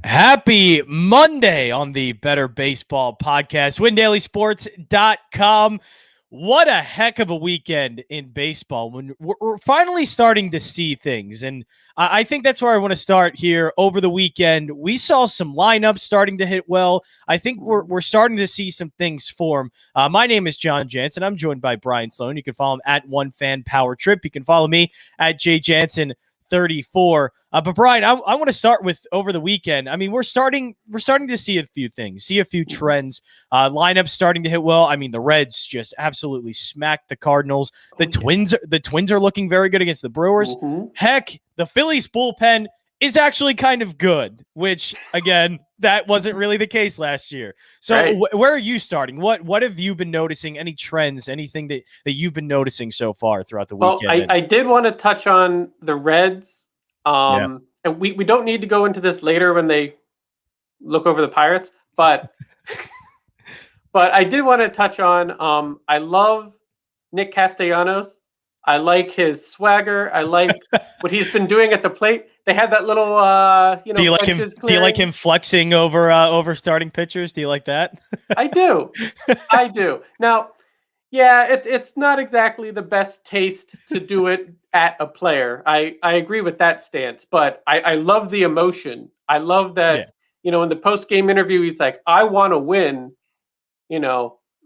Happy Monday on the Better Baseball Podcast, WinDailySports.com. What a heck of a weekend in baseball when we're finally starting to see things. And I think that's where I want to start here. Over the weekend, we saw some lineups starting to hit well. I think we're starting to see some things form. My name is Jon Jansen. I'm joined by Brian Slone. You can follow him at OneFanPowerTrip. You can follow me at JJansen34. But Brian, I want to start with over the weekend. I mean, we're starting to see a few things, see a few trends. Lineups starting to hit well. I mean, the Reds just absolutely smacked the Cardinals. The Twins are looking very good against the Brewers. Heck, the Phillies bullpen is actually kind of good, which again, that wasn't really the case last year. So right. Where are you starting? What have you been noticing? Any trends, anything that you've been noticing so far throughout the weekend? I did want to touch on the Reds. And we don't need to go into this later when they look over the Pirates, but but I did want to touch on I love Nick Castellanos. I like his swagger. I like what he's been doing at the plate. They had that little Do you like him flexing over starting pitchers? Do you like that? I do. I do. Now, yeah, it's not exactly the best taste to do it at a player. I agree with that stance, but I love the emotion. I love that, in the post-game interview, he's like, I want to win,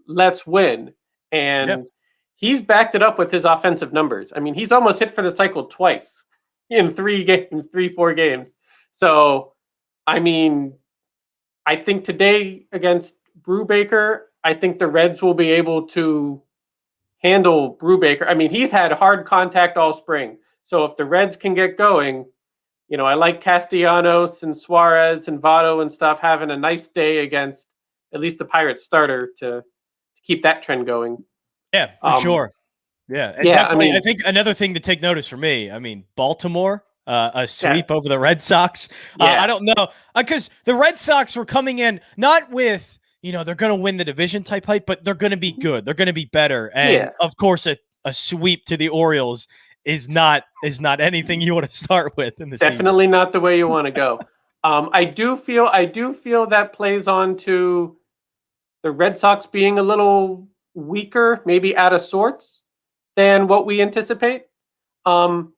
let's win. And he's backed it up with his offensive numbers. I mean, he's almost hit for the cycle twice in 4 games. So, I mean, I think today against Brubaker, I think the Reds will be able to handle Brubaker. I mean, he's had hard contact all spring. So if the Reds can get going, I like Castellanos and Suarez and Votto and stuff having a nice day against at least the Pirates starter to keep that trend going. Yeah, for sure. Yeah. I think another thing to take notice for me, Baltimore, a sweep over the Red Sox. I don't know, because the Red Sox were coming in not with, they're going to win the division type hype, but they're going to be good. They're going to be better. And of course, a sweep to the Orioles is not anything you want to start with in the season. Definitely not the way you want to go. I do feel that plays on to the Red Sox being a little weaker, maybe out of sorts than what we anticipate. Now,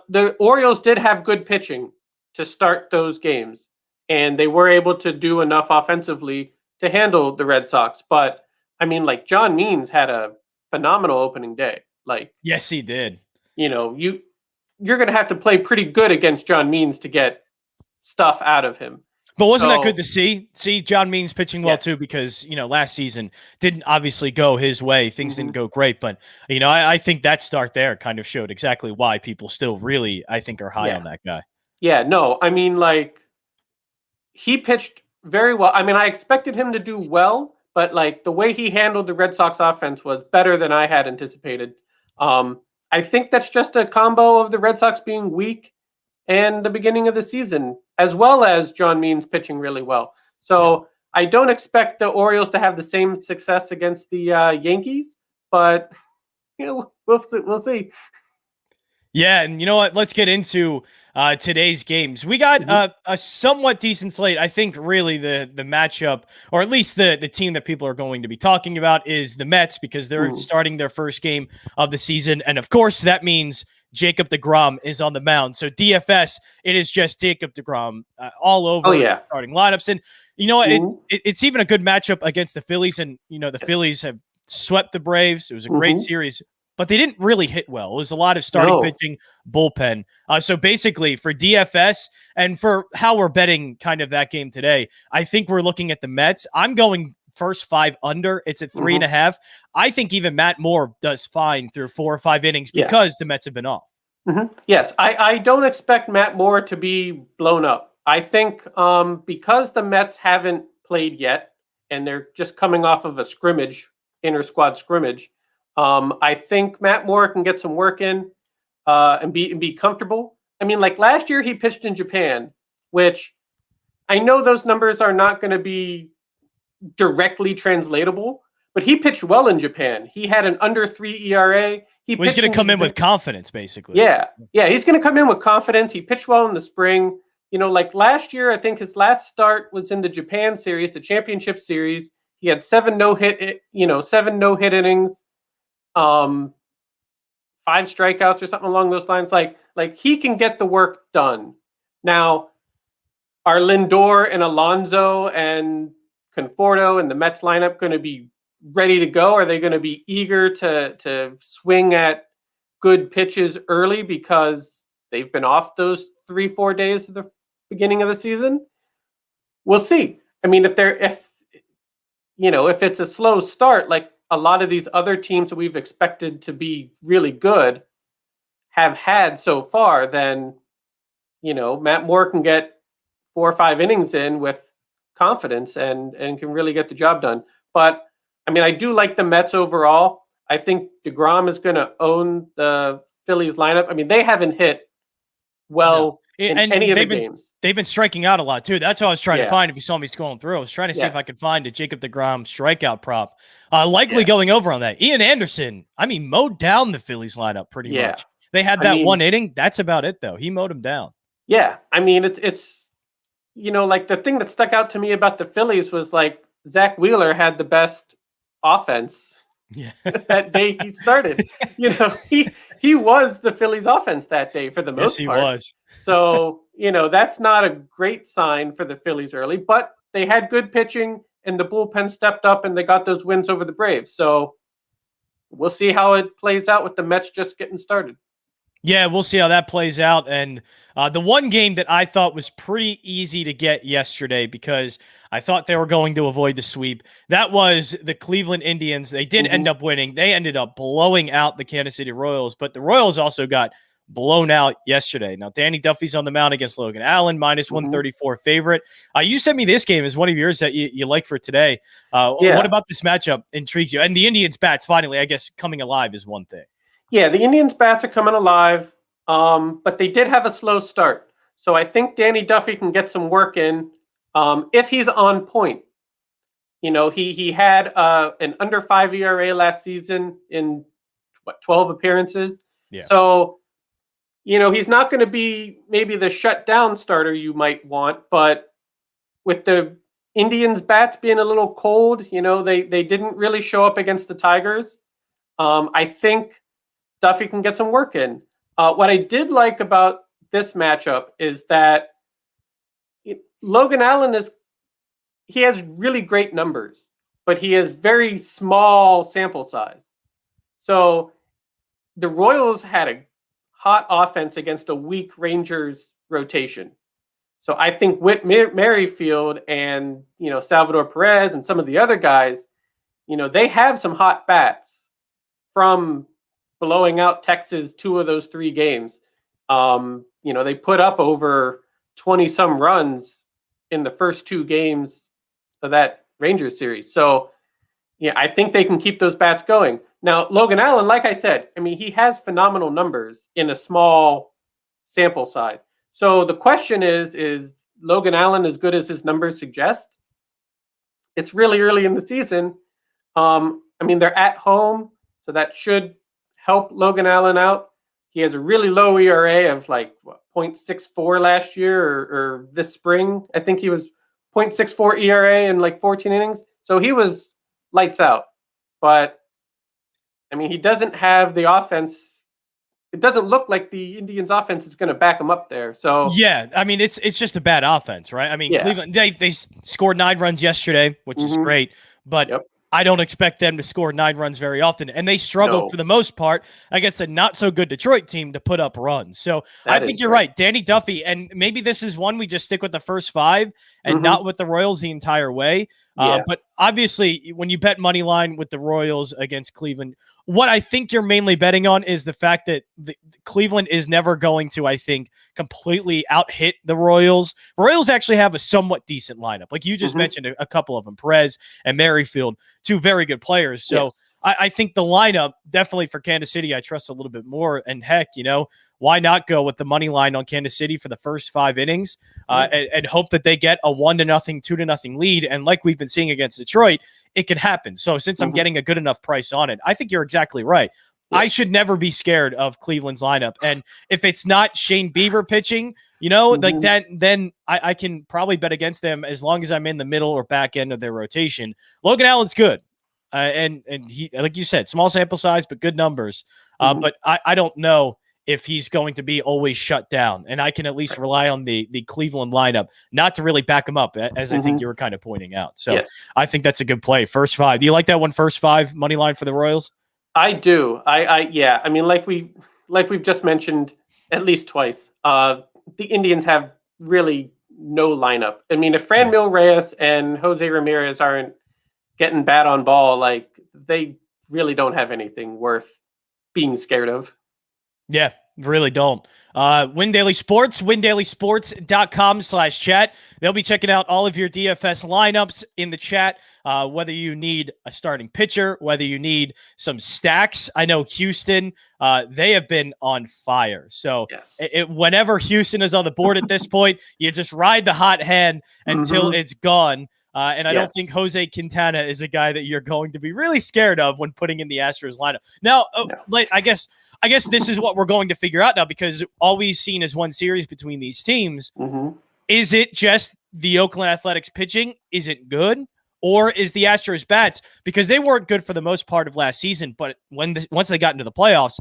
the Orioles did have good pitching to start those games, and they were able to do enough offensively to handle the Red Sox. But, John Means had a phenomenal opening day. Yes, he did. You're going to have to play pretty good against John Means to get stuff out of him. But wasn't that good to see? See John Means pitching well too, because last season didn't obviously go his way. Things didn't go great, but I think that start there kind of showed exactly why people still really, I think, are high on that guy. Yeah, no, he pitched very well. I expected him to do well, but the way he handled the Red Sox offense was better than I had anticipated. I think that's just a combo of the Red Sox being weak and the beginning of the season, as well as John Means pitching really well. So I don't expect the Orioles to have the same success against the Yankees, but we'll see. Yeah, and you know what? Let's get into today's games. We got a somewhat decent slate. I think really the matchup, or at least the team that people are going to be talking about, is the Mets, because they're starting their first game of the season. And of course, that means Jacob deGrom is on the mound. So DFS, it is just Jacob deGrom all over starting lineups. And you know what? It's even a good matchup against the Phillies. And, the Phillies have swept the Braves. It was a great series, but they didn't really hit well. It was a lot of starting pitching, bullpen. So basically for DFS and for how we're betting kind of that game today, I think we're looking at the Mets. I'm going first 5 under. It's at 3.5. I think even Matt Moore does fine through 4 or 5 innings because the Mets have been off. Yes, I don't expect Matt Moore to be blown up. I think because the Mets haven't played yet and they're just coming off of a scrimmage, inter-squad scrimmage, I think Matt Moore can get some work in and be comfortable. Last year he pitched in Japan, which I know those numbers are not going to be directly translatable, but he pitched well in Japan. He had an under 3 ERA. He's going to come in with confidence, basically. Yeah, he's going to come in with confidence. He pitched well in the spring. like last year, I think his last start was in the Japan series, the championship series. He had 7 no-hit innings, 5 strikeouts or something along those lines. Like he can get the work done. Now, are Lindor and Alonso and Conforto and the Mets lineup going to be ready to go? Are they going to be eager to swing at good pitches early because they've been off those 3-4 days at the beginning of the season? We'll see. I mean, if it's a slow start, like a lot of these other teams that we've expected to be really good have had so far, then Matt Moore can get 4 or 5 innings in with confidence and can really get the job done. But I mean, I do like the Mets overall. I think DeGrom is going to own the Phillies lineup. I mean, they haven't hit well in any of the games. They've been striking out a lot too. That's what I was trying to find. If you saw me scrolling through, I was trying to see if I could find a Jacob DeGrom strikeout prop. Likely going over on that. Ian Anderson, I mean, mowed down the Phillies lineup pretty much. They had that 1 inning. That's about it, though. He mowed him down. Yeah, I mean, it's like the thing that stuck out to me about the Phillies was like Zach Wheeler had the best offense that day he started. He was the Phillies offense that day for the most part. Yes, he was. So, that's not a great sign for the Phillies early, but they had good pitching and the bullpen stepped up and they got those wins over the Braves. So we'll see how it plays out with the Mets just getting started. Yeah, we'll see how that plays out. And the one game that I thought was pretty easy to get yesterday because I thought they were going to avoid the sweep, that was the Cleveland Indians. They did end up winning. They ended up blowing out the Kansas City Royals, but the Royals also got blown out yesterday. Now, Danny Duffy's on the mound against Logan Allen, minus 134 favorite. You sent me this game as one of yours that you like for today. What about this matchup intrigues you? And the Indians' bats, finally, I guess, coming alive is one thing. Yeah, the Indians' bats are coming alive, but they did have a slow start. So I think Danny Duffy can get some work in if he's on point. He had an under 5 ERA last season in 12 appearances. Yeah. So, he's not going to be maybe the shutdown starter you might want, but with the Indians' bats being a little cold, they didn't really show up against the Tigers. I think Duffy can get some work in. What I did like about this matchup is that Logan Allen he has really great numbers, but he has very small sample size. So the Royals had a hot offense against a weak Rangers rotation. So I think Whit Merrifield and Salvador Perez and some of the other guys, they have some hot bats from blowing out Texas 2 of those 3 games. They put up over 20 some runs in the first 2 games of that Rangers series. So, I think they can keep those bats going. Now, Logan Allen, like I said, I mean, he has phenomenal numbers in a small sample size. So the question is Logan Allen as good as his numbers suggest? It's really early in the season. They're at home, so that should help Logan Allen out. He has a really low ERA of 0.64 last year or this spring. I think he was 0.64 ERA in 14 innings. So he was lights out. But, he doesn't have the offense. It doesn't look like the Indians' offense is going to back him up there. So yeah, it's just a bad offense, right? Cleveland, they scored 9 runs yesterday, which is great. But I don't expect them to score 9 runs very often. And they struggled for the most part against a not-so-good Detroit team to put up runs. So I think you're right. Danny Duffy, and maybe this is one we just stick with the first 5 and not with the Royals the entire way. But obviously, when you bet money line with the Royals against Cleveland, what I think you're mainly betting on is the fact that Cleveland is never going to, I think, completely out-hit the Royals. Royals actually have a somewhat decent lineup. Like you just mentioned a couple of them, Perez and Merrifield, 2 very good players. So I think the lineup, definitely for Kansas City, I trust a little bit more. And heck, why not go with the money line on Kansas City for the first 5 innings and hope that they get a 1-0, 2-0 lead. And like we've been seeing against Detroit, it can happen. So since I'm getting a good enough price on it, I think you're exactly right. I should never be scared of Cleveland's lineup. And if it's not Shane Bieber pitching, like that, then I can probably bet against them as long as I'm in the middle or back end of their rotation. Logan Allen's good. And he, like you said, small sample size, but good numbers. But I don't know if he's going to be always shut down. And I can at least rely on the Cleveland lineup not to really back him up, as I think you were kind of pointing out. So I think that's a good play. First five. Do you like that one? First five money line for the Royals? I do. Yeah. I mean, like we've just mentioned at least twice, the Indians have really no lineup. I mean, if Franmil Reyes and Jose Ramirez aren't getting bat on ball, like they really don't have anything worth being scared of. Yeah, really don't. Win Daily Sports, windailysports.com/chat. They'll be checking out all of your DFS lineups in the chat, whether you need a starting pitcher, whether you need some stacks. I know Houston, they have been on fire. So whenever Houston is on the board at this point, you just ride the hot hand until it's gone. And I don't think Jose Quintana is a guy that you're going to be really scared of when putting in the Astros lineup. Now, I guess this is what we're going to figure out now, because all we've seen is one series between these teams. Is it just the Oakland Athletics pitching isn't good, or is the Astros bats? Because they weren't good for the most part of last season, but once they got into the playoffs,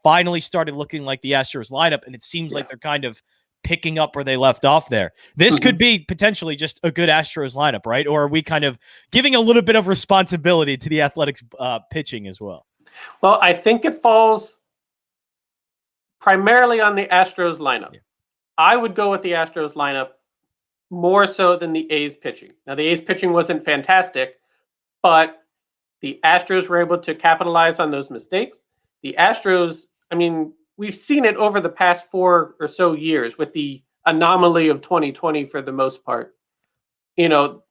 finally started looking like the Astros lineup, and it seems like they're kind of picking up where they left off there. This could be potentially just a good Astros lineup, right? Or are we kind of giving a little bit of responsibility to the Athletics pitching as well? Well, I think it falls primarily on the Astros lineup. I would go with the Astros lineup more so than the A's pitching. Now, the A's pitching wasn't fantastic, but the Astros were able to capitalize on those mistakes. The Astros, I mean, we've seen it over the past 4 or so years with the anomaly of 2020 for the most part. Are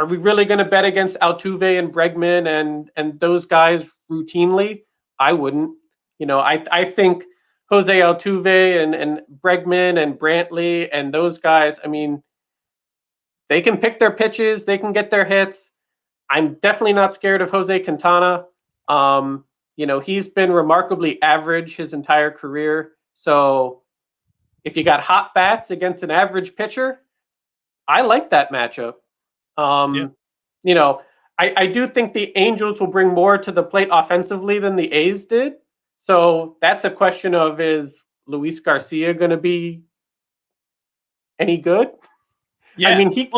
we really going to bet against Altuve and Bregman and those guys routinely? I wouldn't. I think Jose Altuve and Bregman and Brantley and those guys, I mean, they can pick their pitches. They can get their hits. I'm definitely not scared of Jose Quintana. He's been remarkably average his entire career. So if you got hot bats against an average pitcher, I like that matchup. I do think the Angels will bring more to the plate offensively than the A's did. So that's a question of, is Luis Garcia going to be any good? Yeah. He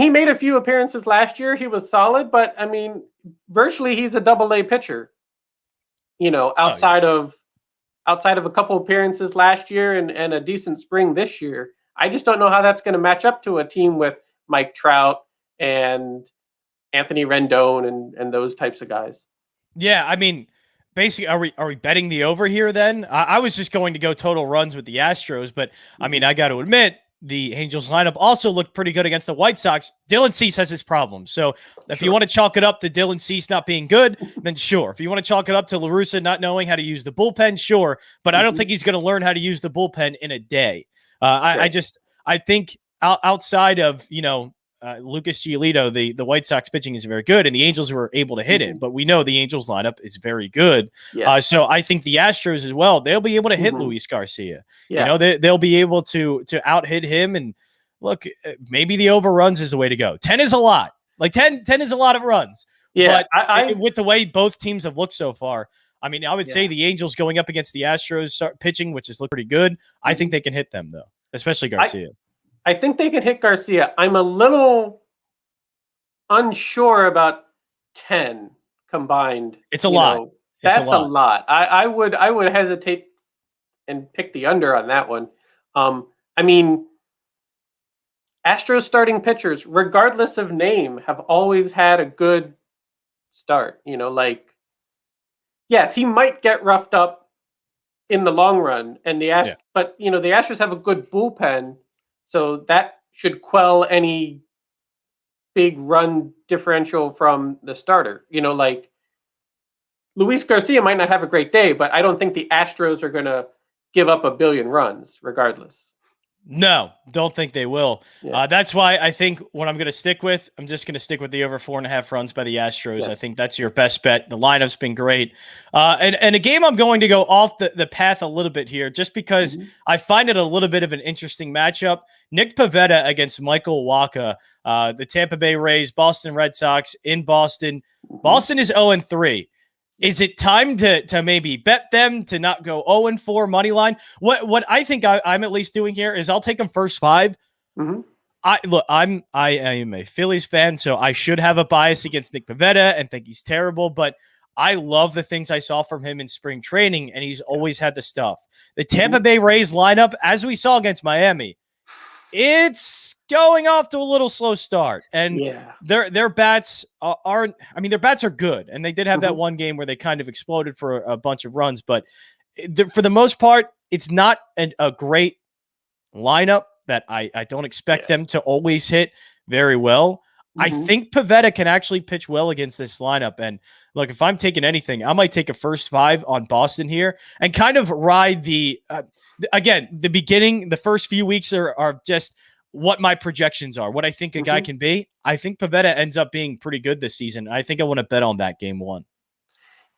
made a few appearances last year. He was solid, but I mean, virtually he's a double-A pitcher. Outside of a couple appearances last year and a decent spring this year. I just don't know how that's going to match up to a team with Mike Trout and Anthony Rendon and those types of guys. Yeah, I mean, basically, are we betting the over here then? I was just going to go total runs with the Astros, but I mean, I got to admit, the Angels lineup also looked pretty good against the White Sox. Dylan Cease has his problems. So if you want to chalk it up to Dylan Cease not being good, then sure. If you want to chalk it up to La Russa not knowing how to use the bullpen, sure. But I don't think he's going to learn how to use the bullpen in a day. I think outside of, Lucas Giolito, the White Sox pitching is very good, and the Angels were able to hit it. But we know the Angels lineup is very good. So I think the Astros as well, they'll be able to hit Luis Garcia. They'll be able to out-hit him. And look, maybe the overruns is the way to go. 10 is a lot. Like 10 is a lot of runs. Yeah, but with the way both teams have looked so far, I mean, I would say the Angels going up against the Astros pitching, which has looked pretty good. I think they can hit them, though, especially Garcia. I think they can hit Garcia. I'm a little unsure about 10 combined. It's a lot. That's a lot. I would hesitate and pick the under on that one. I mean, Astros starting pitchers, regardless of name, have always had a good start. Yes, he might get roughed up in the long run, and but the Astros have a good bullpen. So that should quell any big run differential from the starter. Luis Garcia might not have a great day, but I don't think the Astros are going to give up a billion runs regardless. No, don't think they will. Yeah. That's why I think what I'm going to stick with, I'm just going to stick with the over 4.5 runs by the Astros. I Yes. think that's your best bet. The lineup's been great. And a game I'm going to go off the path a little bit here, just because I find it a little bit of an interesting matchup. Nick Pivetta against Michael Wacha, the Tampa Bay Rays, Boston Red Sox in Boston. Boston is 0-3. Is it time to maybe bet them to not go 0-4 money line? What I think I'm at least doing here is I'll take them first 5. I am a Phillies fan, so I should have a bias against Nick Pivetta and think he's terrible, but I love the things I saw from him in spring training, and he's always had the stuff. The Tampa Bay Rays lineup, as we saw against Miami, it's going off to a little slow start, and their bats aren't. I mean, their bats are good, and they did have that one game where they kind of exploded for a bunch of runs, but for the most part, it's not a great lineup that I don't expect them to always hit very well. I think Pivetta can actually pitch well against this lineup. And look, if I'm taking anything, I might take a first 5 on Boston here and kind of ride again, the beginning, the first few weeks are just what my projections are, what I think a guy can be. I think Pivetta ends up being pretty good this season. I think I want to bet on that game 1.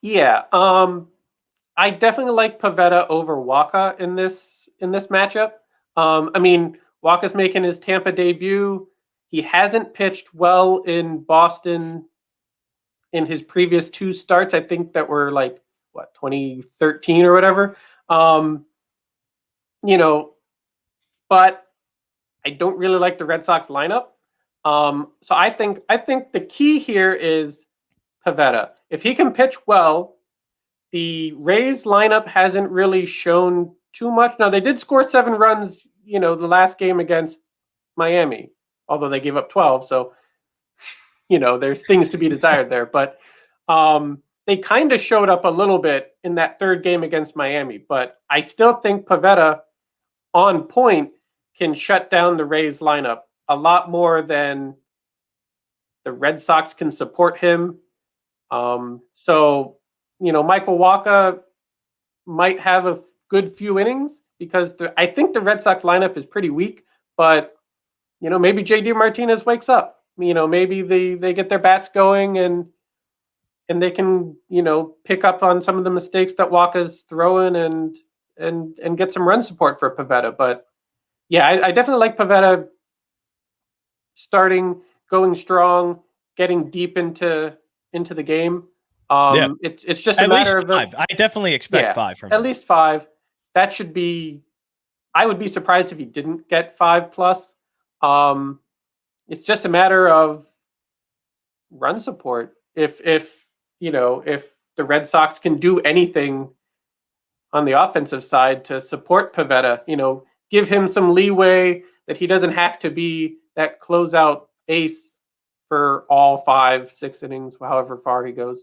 Yeah. I definitely like Pivetta over Wacha in this matchup. I mean, Wacha's making his Tampa debut. He hasn't pitched well in Boston in his previous 2 starts. I think that were 2013 or whatever. But I don't really like the Red Sox lineup. So I think the key here is Pivetta. If he can pitch well, the Rays lineup hasn't really shown too much. Now, they did score 7 runs, the last game against Miami, although they gave up 12. So, there's things to be desired there. But they kind of showed up a little bit in that 3rd game against Miami. But I still think Pivetta on point can shut down the Rays lineup a lot more than the Red Sox can support him. So, Michael Wacha might have a good few innings because I think the Red Sox lineup is pretty weak, but, maybe JD Martinez wakes up. Maybe they get their bats going and they can, pick up on some of the mistakes that Wacha's throwing and get some run support for Pivetta. But yeah, I definitely like Pivetta starting, going strong, getting deep into the game. It's just a matter of 5. I definitely expect 5 from him. At least 5. That should be. I would be surprised if he didn't get 5+. It's just a matter of run support. If the Red Sox can do anything on the offensive side to support Pivetta, give him some leeway that he doesn't have to be that closeout ace for all 5-6 innings, however far he goes.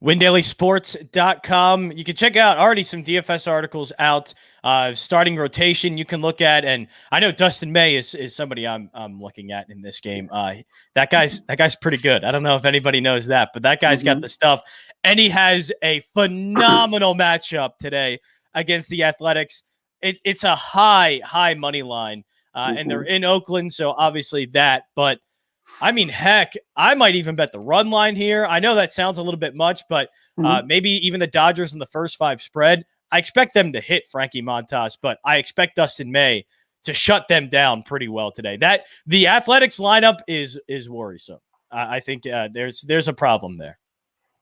WinDailySports.com. You can check out already some DFS articles out, starting rotation you can look at. And I know Dustin May is somebody I'm looking at in this game. That guy's pretty good. I don't know if anybody knows that, but that guy's got the stuff. And he has a phenomenal matchup today against the Athletics. It's a high money line, and they're in Oakland, so obviously that. But I mean, heck, I might even bet the run line here. I know that sounds a little bit much, but maybe even the Dodgers in the first 5 spread. I expect them to hit Frankie Montas, but I expect Dustin May to shut them down pretty well today. That the Athletics lineup is worrisome. I think there's a problem there.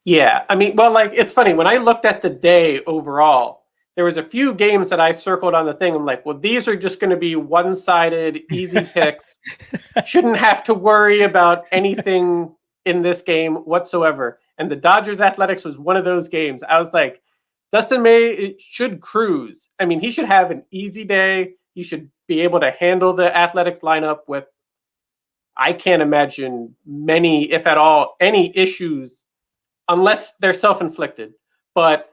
Yeah, I mean, well, it's funny when I looked at the day overall. There was a few games that I circled on the thing. I'm like, well, these are just going to be one-sided, easy picks. Shouldn't have to worry about anything in this game whatsoever. And the Dodgers Athletics was one of those games. I was like, Dustin May should cruise. I mean, he should have an easy day. He should be able to handle the Athletics lineup with, I can't imagine many, if at all, any issues, unless they're self-inflicted. But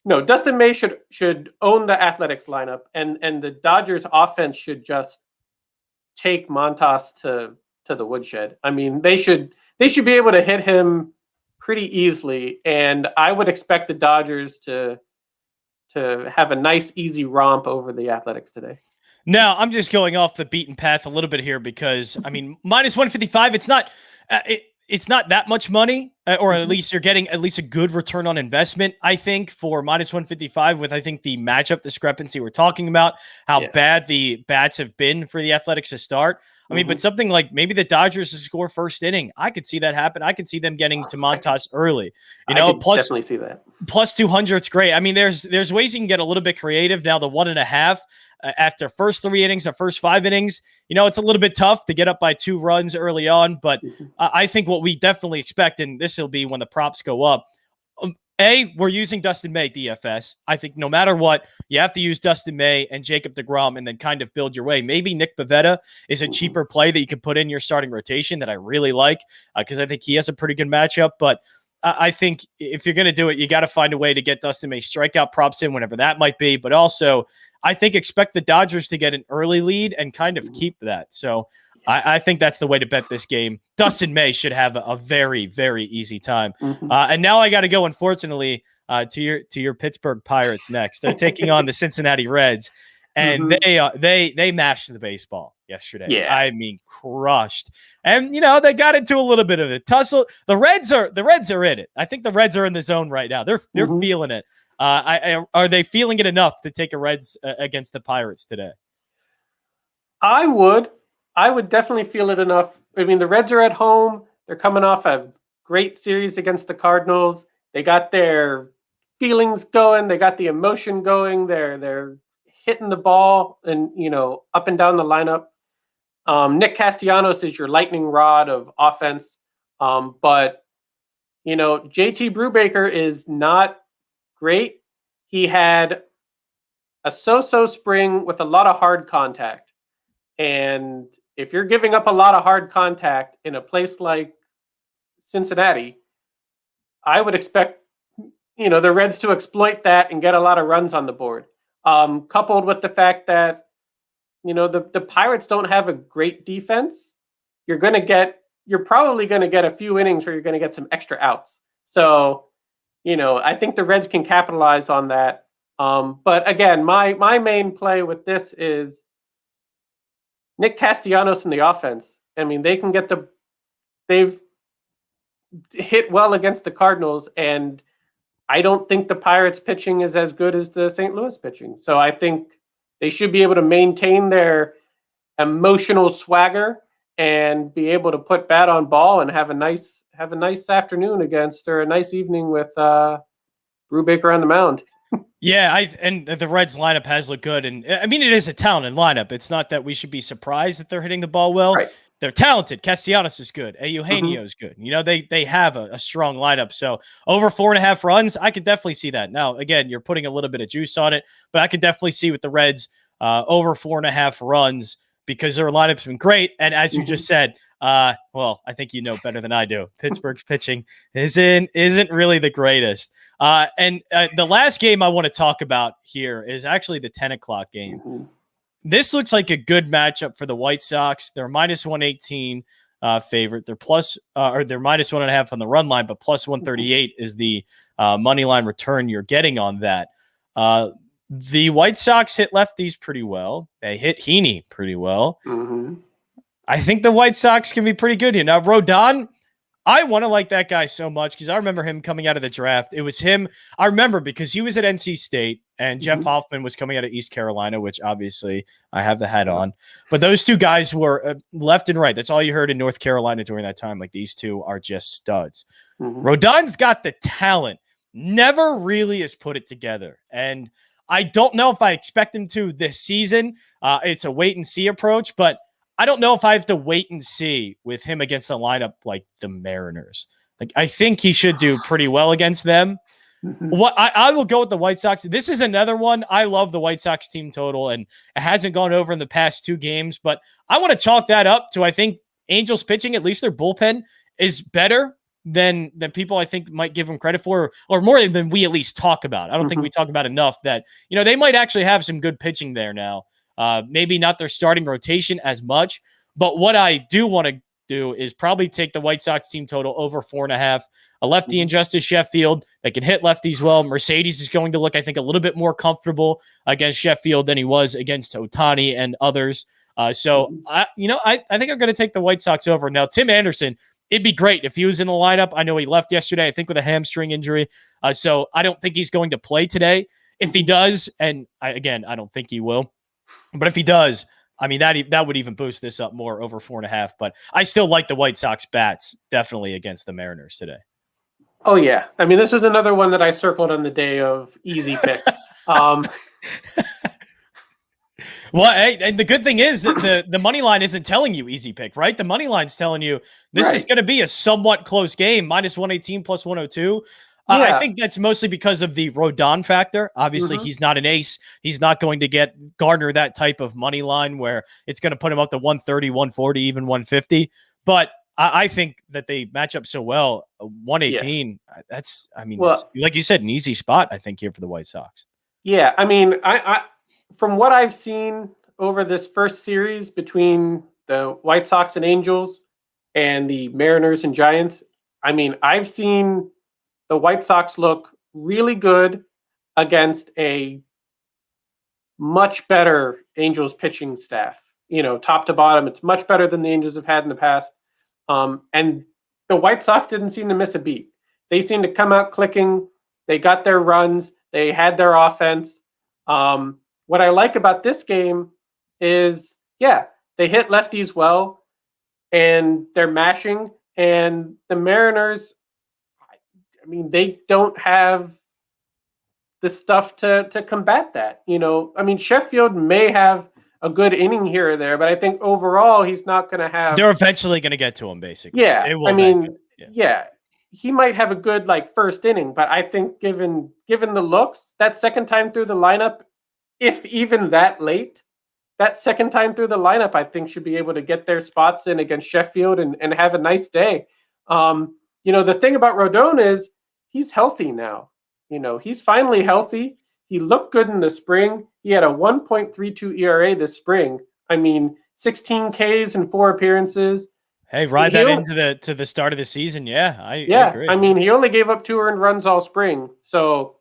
no, Dustin May should own the Athletics lineup, and the Dodgers offense should just take Montas to the woodshed. I mean, they should be able to hit him pretty easily, and I would expect the Dodgers to have a nice, easy romp over the Athletics today. No, I'm just going off the beaten path a little bit here because I mean, minus 155. It's not that much money, or at least you're getting at least a good return on investment. I think for minus 155, with I think the matchup discrepancy we're talking about, how bad the bats have been for the Athletics to start. I mean, but something like maybe the Dodgers to score first inning, I could see that happen. I could see them getting to Montas early. You know, definitely see that. Plus 200, it's great. I mean, there's ways you can get a little bit creative. Now the 1.5 after first 3 innings or first 5 innings, you know, it's a little bit tough to get up by 2 runs early on. But I think what we definitely expect, and this will be when the props go up. We're using Dustin May DFS. I think no matter what, you have to use Dustin May and Jacob deGrom and then kind of build your way. Maybe Nick Pivetta is a cheaper play that you can put in your starting rotation that I really like because I think he has a pretty good matchup. But I think if you're going to do it, you got to find a way to get Dustin May strikeout props in whenever that might be. But also, I think expect the Dodgers to get an early lead and kind of keep that. So I think that's the way to bet this game. Dustin May should have a very, very easy time. And now I got to go, unfortunately, to your Pittsburgh Pirates next. They're taking on the Cincinnati Reds, and they mashed the baseball yesterday. Yeah. I mean, crushed. And you know, they got into a little bit of a tussle. The Reds are in it. I think the Reds are in the zone right now. They're feeling it. Are they feeling it enough to take a Reds against the Pirates today? I would definitely feel it enough. I mean, the Reds are at home. They're coming off a great series against the Cardinals. They got their feelings going. They got the emotion going. They're hitting the ball and, you know, up and down the lineup. Nick Castellanos is your lightning rod of offense. But, you know, JT Brubaker is not great. He had a so-so spring with a lot of hard contact. And if you're giving up a lot of hard contact in a place like Cincinnati, I would expect, you know, the Reds to exploit that and get a lot of runs on the board. Coupled with the fact that, you know, the Pirates don't have a great defense, you're probably going to get a few innings where you're going to get some extra outs. So, you know, I think the Reds can capitalize on that. But again, my main play with this is Nick Castellanos in the offense. I mean, they've hit well against the Cardinals, and I don't think the Pirates pitching is as good as the St. Louis pitching. So I think they should be able to maintain their emotional swagger and be able to put bat on ball and have a nice afternoon against, or a nice evening with Brubaker on the mound. Yeah, and the Reds lineup has looked good. And I mean, it is a talented lineup. It's not that we should be surprised that they're hitting the ball well. Right. They're talented. Castellanos is good. Eugenio is good. You know, they have a strong lineup. So over 4.5 runs, I could definitely see that. Now, again, you're putting a little bit of juice on it, but I could definitely see with the Reds over 4.5 runs because their lineup's been great. And as you just said, well, I think you know better than I do. Pittsburgh's pitching isn't really the greatest. And the last game I want to talk about here is actually the 10 o'clock game. This looks like a good matchup for the White Sox. They're minus 118 favorite. They're they're minus 1.5 on the run line, but plus 138 is the money line return you're getting on that. The White Sox hit lefties pretty well. They hit Heaney pretty well. I think the White Sox can be pretty good here. Now, Rodon, I want to like that guy so much because I remember him coming out of the draft. It was him. I remember because he was at NC State and Jeff Hoffman was coming out of East Carolina, which obviously I have the hat on. But those two guys were left and right. That's all you heard in North Carolina during that time. Like, these two are just studs. Rodon's got the talent. Never really has put it together. And I don't know if I expect him to this season. It's a wait and see approach, but I don't know if I have to wait and see with him against a lineup like the Mariners. Like, I think he should do pretty well against them. What I will go with the White Sox. This is another one. I love the White Sox team total, and it hasn't gone over in the past 2 games, but I want to chalk that up to, I think Angels pitching, at least their bullpen, is better than people I think might give them credit for, or more than we at least talk about. I don't think we talk about enough that, you know, they might actually have some good pitching there now. Maybe not their starting rotation as much, but what I do want to do is probably take the White Sox team total over 4.5. A lefty in Justice Sheffield that can hit lefties well. Mercedes is going to look, I think, a little bit more comfortable against Sheffield than he was against Ohtani and others. I think I'm going to take the White Sox over. Now, Tim Anderson, it'd be great if he was in the lineup. I know he left yesterday, I think, with a hamstring injury. So I don't think he's going to play today. If he does, and I don't think he will, but if he does, I mean, that would even boost this up more over 4.5. But I still like the White Sox bats definitely against the Mariners today. Oh, yeah. I mean, this was another one that I circled on the day of easy picks. Well, hey, and the good thing is that the money line isn't telling you easy pick, right? The money line's telling you this is going to be a somewhat close game, minus 118 plus 102. I think that's mostly because of the Rodon factor. Obviously, he's not an ace. He's not going to garner that type of money line where it's going to put him up to 130, 140, even 150. But I think that they match up so well. 118, that's, I mean, like you said, an easy spot, I think, here for the White Sox. Yeah, I mean, I from what I've seen over this first series between the White Sox and Angels and the Mariners and Giants, I mean, I've seen the White Sox look really good against a much better Angels pitching staff. Top to bottom, it's much better than the Angels have had in the past. And the White Sox didn't seem to miss a beat. They seemed to come out clicking. They got their runs. They had their offense. What I like about this game is, they hit lefties well, and they're mashing. And the Mariners, I mean, they don't have the stuff to combat that. I mean, Sheffield may have a good inning here or there, but I think overall he's not going to have. They're eventually going to get to him, basically. Yeah, I mean, he might have a good first inning, but I think given the looks, that second time through the lineup, if even that late, that second time through the lineup, I think should be able to get their spots in against Sheffield and have a nice day. The thing about Rodon is he's healthy now. He's finally healthy. He looked good in the spring. He had a 1.32 ERA this spring. I mean, 16 Ks and 4 appearances. Hey, ride that into the start of the season. Yeah, I agree. I mean, he only gave up 2 earned runs all spring. So,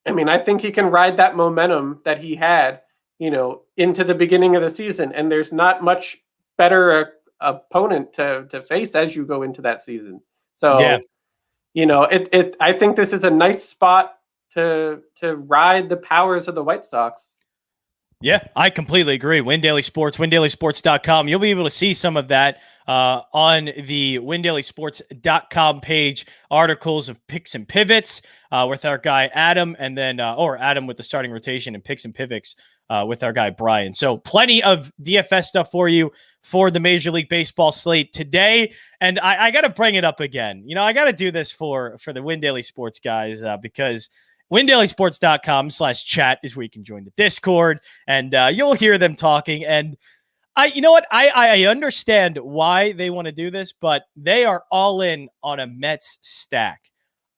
I mean, I think he can ride that momentum that he had, into the beginning of the season. And there's not much better opponent to face as you go into that season. So, I think this is a nice spot to ride the powers of the White Sox. Yeah, I completely agree. Win Daily Sports, windailysports.com. You'll be able to see some of that on the windailysports.com page, articles of picks and pivots with our guy Adam, and then or Adam with the starting rotation, and picks and pivots with our guy Brian. So plenty of DFS stuff for you for the Major League Baseball slate today. And I got to bring it up again. I got to do this for the Win Daily Sports guys because windailysports.com/chat is where you can join the Discord, and you'll hear them talking. And I understand why they want to do this, but they are all in on a Mets stack.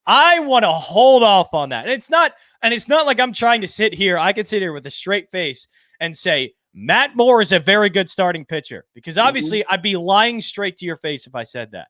I want to hold off on that. And it's not like I'm trying to sit here. I can sit here with a straight face and say Matt Moore is a very good starting pitcher, because obviously I'd be lying straight to your face if I said that.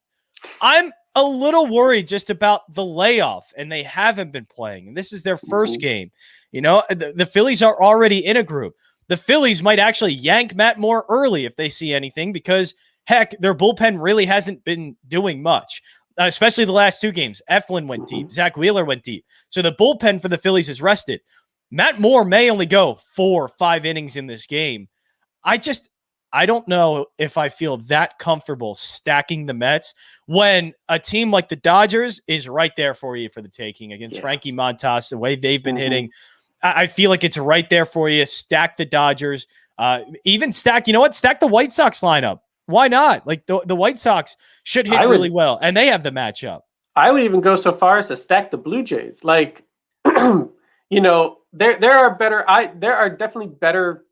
I'm a little worried just about the layoff, and they haven't been playing. And this is their first game. The Phillies are already in a group. The Phillies might actually yank Matt Moore early if they see anything, because heck, their bullpen really hasn't been doing much, especially the last 2 games. Eflin went deep. Zach Wheeler went deep. So the bullpen for the Phillies is rested. Matt Moore may only go 4 or 5 innings in this game. I don't know if I feel that comfortable stacking the Mets when a team like the Dodgers is right there for you for the taking against Frankie Montas, the way they've been hitting. I feel like it's right there for you. Stack the Dodgers. Even stack the White Sox lineup. Why not? The White Sox should hit really well, and they have the matchup. I would even go so far as to stack the Blue Jays. There are definitely better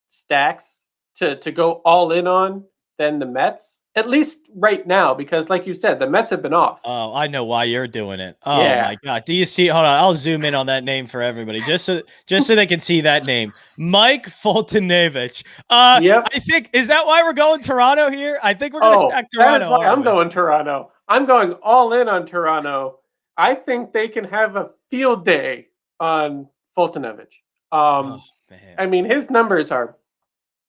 stacks to go all in on than the Mets. At least right now, because like you said, the Mets have been off. Oh, I know why you're doing it. Oh Yeah. my God. Do you see? Hold on. I'll zoom in on that name for everybody just so they can see that name. Mike Foltynewicz. Yep. I think, is that why we're going Toronto here? I think we're going to stack That is Toronto. why I'm We? going Toronto. I'm going all in on Toronto. I think they can have a field day on Foltynewicz. Oh, man. I mean, his numbers are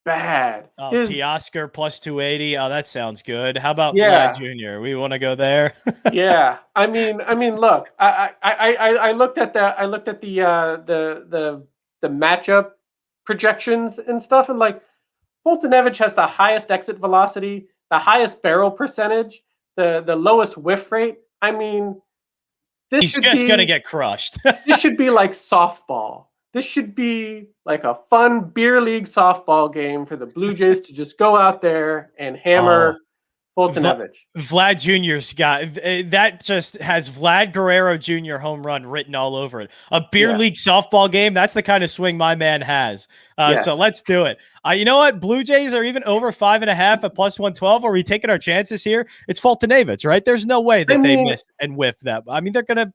bad. Oh, Teoscar plus 280. Oh, that sounds good. How about Vlad Jr.? We want to go there. Yeah. I mean, look, I looked at the matchup projections and stuff, and like Foltynewicz has the highest exit velocity, the highest barrel percentage, the lowest whiff rate. I mean, he's just gonna get crushed. This should be like softball. This should be like a fun beer league softball game for the Blue Jays to just go out there and hammer Foltynewicz. Vlad Jr.'s got that, just has Vlad Guerrero Jr. home run written all over it. A beer league softball game. That's the kind of swing my man has. So let's do it. You know what? Blue Jays are even over 5.5 at plus 112. Are we taking our chances here? It's Foltynewicz, right? There's no way that they miss and whiff that. I mean, they're gonna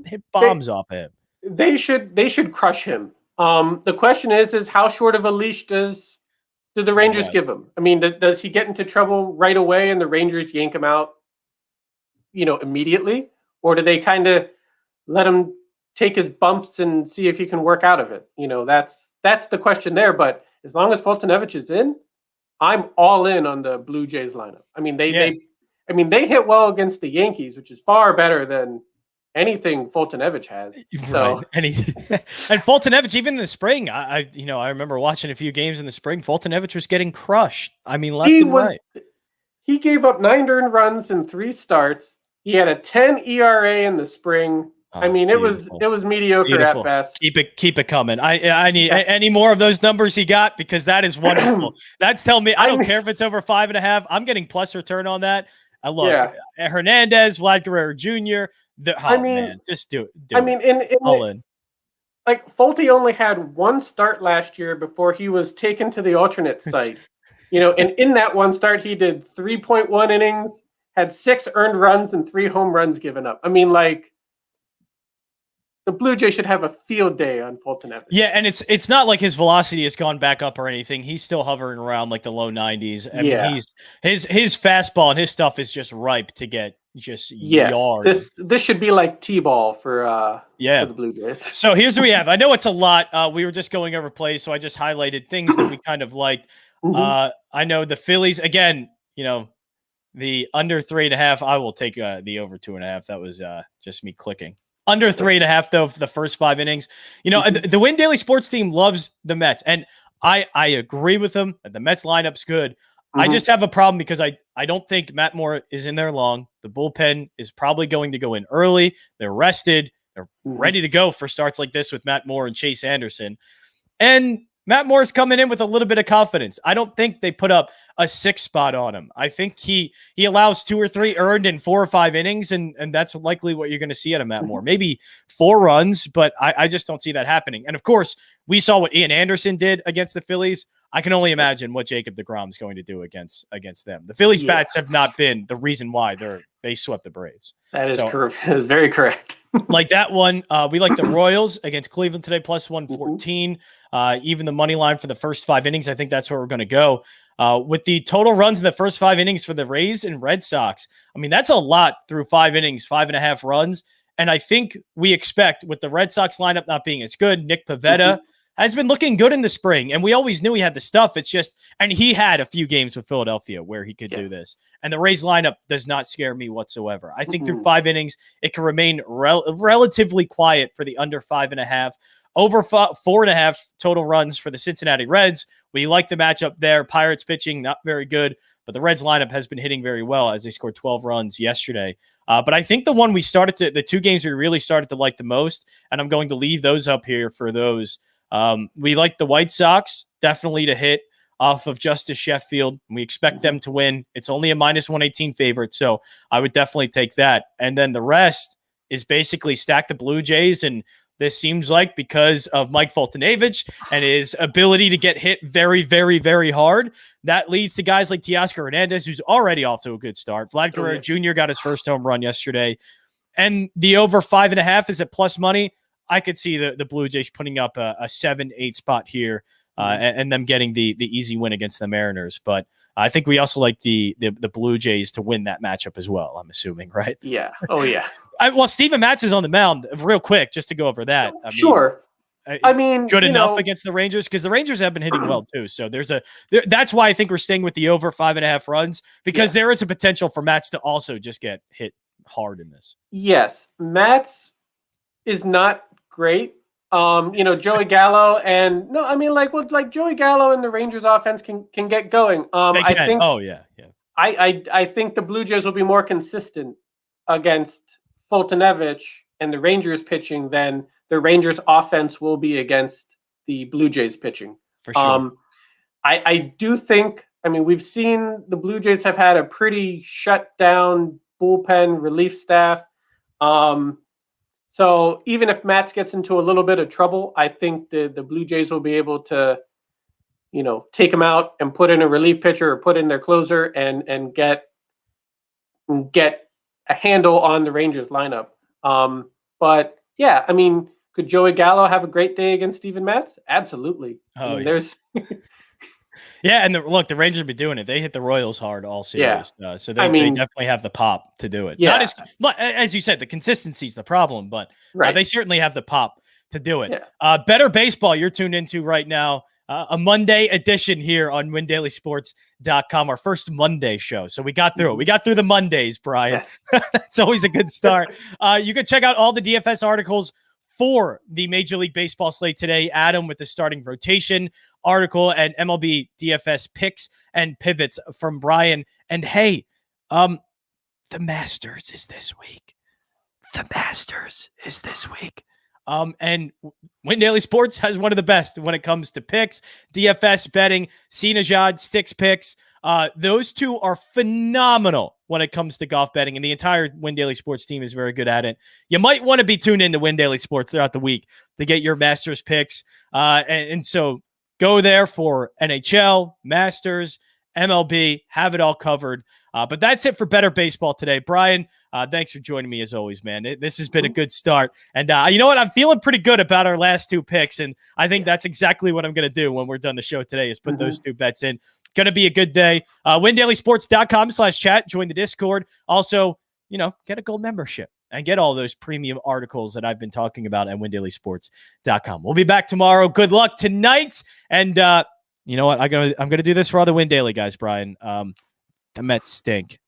hit bombs off him. They should crush him. The question is how short of a leash do the Rangers give him? I mean, does he get into trouble right away and the Rangers yank him out, immediately? Or do they kind of let him take his bumps and see if he can work out of it? That's the question there. But as long as Foltynewicz is in, I'm all in on the Blue Jays lineup. I mean, they hit well against the Yankees, which is far better than anything Foltynewicz has. So. Right. And Foltynewicz, even in the spring, I remember watching a few games in the spring. Foltynewicz was getting crushed. I mean, left and right. He gave up 9 earned runs in 3 starts. He had a 10 ERA in the spring. I mean, beautiful. it was mediocre at best. Keep it coming. I need any more of those numbers he got, because that is wonderful. That's telling me I don't care if it's over 5.5. I'm getting plus return on that. Hernandez, Vlad Guerrero Jr. Man, just do it. Like Folty only had 1 start last year before he was taken to the alternate site. And in that 1 start, he did 3.1 innings, had 6 earned runs and 3 home runs given up. I mean, like, the Blue Jays should have a field day on Foltynewicz. Yeah, and it's not like his velocity has gone back up or anything. He's still hovering around like the low 90s. I mean, his fastball and his stuff is just ripe to get just yard. This should be like T-ball for the Blue Jays. So here's what we have. I know it's a lot. We were just going over plays, so I just highlighted things that we kind of liked. I know the Phillies, again, the under 3.5. I will take the over 2.5. That was just me clicking. Under 3.5, though, for the first 5 innings. The Win Daily Sports team loves the Mets, and I agree with them that the Mets lineup's good. I just have a problem because I don't think Matt Moore is in there long. The bullpen is probably going to go in early. They're rested. They're ready to go for starts like this with Matt Moore and Chase Anderson. And Matt Moore's coming in with a little bit of confidence. I don't think they put up a 6 spot on him. I think he allows 2 or 3 earned in 4 or 5 innings, and that's likely what you're going to see out of Matt Moore. Maybe 4 runs, but I just don't see that happening. And of course, we saw what Ian Anderson did against the Phillies. I can only imagine what Jacob deGrom's going to do against them. The Phillies bats have not been the reason why they swept the Braves. That is correct. That is very correct. Like that one, we like the Royals against Cleveland today, plus 114. Even the money line for the first 5 innings, I think that's where we're going to go. With the total runs in the first 5 innings for the Rays and Red Sox, I mean, that's a lot through 5 innings, 5.5 runs. And I think we expect, with the Red Sox lineup not being as good, Nick Pivetta has been looking good in the spring, and we always knew he had the stuff. It's just, and he had a few games with Philadelphia where he could do this. And the Rays lineup does not scare me whatsoever. I think through 5 innings, it can remain relatively quiet for the under 5.5. Over 4.5 total runs for the Cincinnati Reds. We like the matchup there. Pirates pitching, not very good, but the Reds lineup has been hitting very well as they scored 12 runs yesterday. But I think the 2 games we really started to like the most, and I'm going to leave those up here for those. We like the White Sox definitely to hit off of Justice Sheffield. We expect them to win. It's only a minus 118 favorite, so I would definitely take that. And then the rest is basically stack the Blue Jays and this seems like, because of Mike Foltynewicz and his ability to get hit very, very, very hard. That leads to guys like Teoscar Hernandez, who's already off to a good start. Vlad Guerrero Jr. got his first home run yesterday. And the over 5.5 is at plus money. I could see the Blue Jays putting up a 7-8 spot here and them getting the easy win against the Mariners. But I think we also like the Blue Jays to win that matchup as well, I'm assuming, right? Yeah. Oh, yeah. Well, Steven Matz is on the mound real quick, just to go over that. Sure. I mean, good enough against the Rangers, because the Rangers have been hitting well too. So that's why I think we're staying with the over 5.5 runs, because there is a potential for Matz to also just get hit hard in this. Yes. Matz is not great. Joey Gallo and Joey Gallo and the Rangers offense can get going. They can. I think the Blue Jays will be more consistent against Foltynewicz and the Rangers pitching than the Rangers offense will be against the Blue Jays pitching. For sure. I do think, we've seen the Blue Jays have had a pretty shut down bullpen relief staff. So even if Matz gets into a little bit of trouble, I think the Blue Jays will be able to, take him out and put in a relief pitcher or put in their closer and get a handle on the Rangers lineup. But yeah, could Joey Gallo have a great day against Steven Matz? Absolutely. There's yeah, and the Rangers have been doing it. They hit the Royals hard all series, so they definitely have the pop to do it. Yeah. Not as you said, the consistency is the problem, but they certainly have the pop to do it. Yeah. Better Baseball you're tuned into right now, a Monday edition here on WinDailySports.com, our first Monday show. So we got through it. We got through the Mondays, Brian. Yes. That's always a good start. You can check out all the DFS articles for the Major League Baseball slate today. Adam with the starting rotation article and MLB DFS picks and pivots from Brian. And hey, the Masters is this week. And Win Daily Sports has one of the best when it comes to picks, DFS betting, Cinejad, Sticks picks. Those two are phenomenal when it comes to golf betting, and the entire Win Daily Sports team is very good at it. You might want to be tuned in to Win Daily Sports throughout the week to get your Masters picks. And so go there for NHL, Masters, MLB, have it all covered. But that's it for Better Baseball today. Brian, thanks for joining me as always, man. This has been a good start. And you know what? I'm feeling pretty good about our last two picks, and I think that's exactly what I'm going to do when we're done the show today is put those two bets in. Going to be a good day. WinDailySports.com/chat. Join the Discord. Also, get a gold membership and get all those premium articles that I've been talking about at WinDailySports.com. We'll be back tomorrow. Good luck tonight. And you know what? I'm gonna do this for all the Win Daily guys, Brian. The Mets stink.